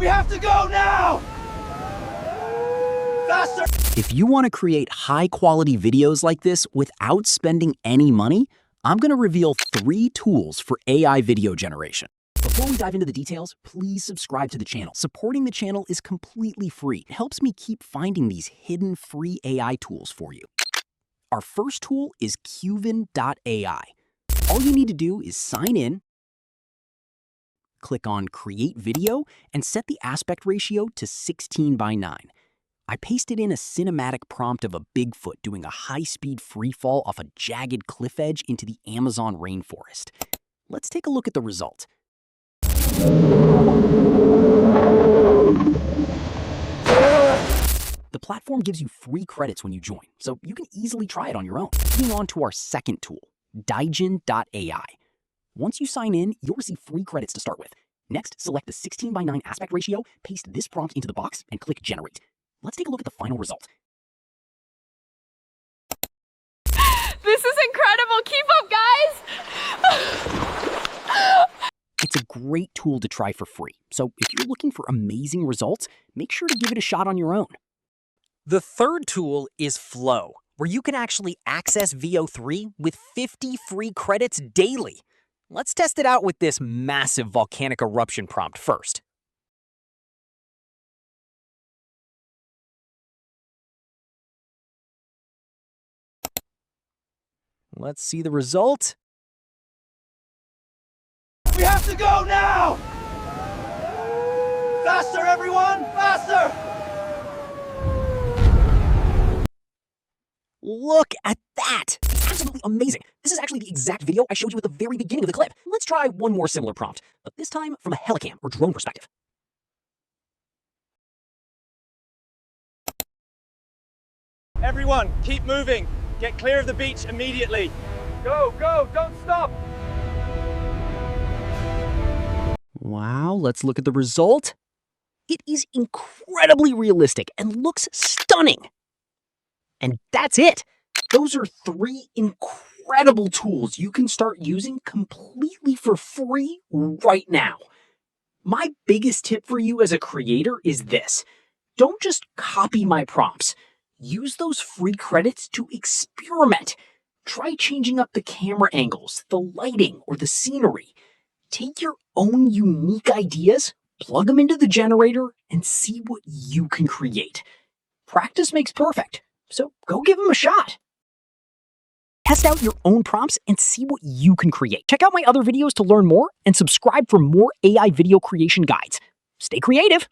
We have to go now! Faster! If you want to create high-quality videos like this without spending any money, I'm going to reveal 3 tools for AI video generation. Before we dive into the details, please subscribe to the channel. Supporting the channel is completely free. It helps me keep finding these hidden free AI tools for you. Our first tool is Qwen AI. All you need to do is sign in, click on Create Video, and set the aspect ratio to 16:9. I pasted in a cinematic prompt of a Bigfoot doing a high-speed freefall off a jagged cliff edge into the Amazon rainforest. Let's take a look at the result. The platform gives you free credits when you join, so you can easily try it on your own. Moving on to our second tool, Digen AI. Once you sign in, you'll receive free credits to start with. Next, select the 16:9 aspect ratio, paste this prompt into the box, and click Generate. Let's take a look at the final result. This is incredible! Keep up, guys! It's a great tool to try for free, so if you're looking for amazing results, make sure to give it a shot on your own. The third tool is Flow, where you can actually access VO3 with 50 free credits daily. Let's test it out with this massive volcanic eruption prompt first. Let's see the result. We have to go now! Faster, everyone! Faster! Look at that! Absolutely amazing! This is actually the exact video I showed you at the very beginning of the clip. Let's try one more similar prompt, but this time from a helicam or drone perspective. Everyone, keep moving. Get clear of the beach immediately. Go, go, don't stop! Wow, let's look at the result. It is incredibly realistic and looks stunning. And that's it. Those are 3 incredible tools you can start using completely for free right now. My biggest tip for you as a creator is this. Don't just copy my prompts. Use those free credits to experiment. Try changing up the camera angles, the lighting, or the scenery. Take your own unique ideas, plug them into the generator, and see what you can create. Practice makes perfect, so go give them a shot. Test out your own prompts and see what you can create. Check out my other videos to learn more and subscribe for more AI video creation guides. Stay creative.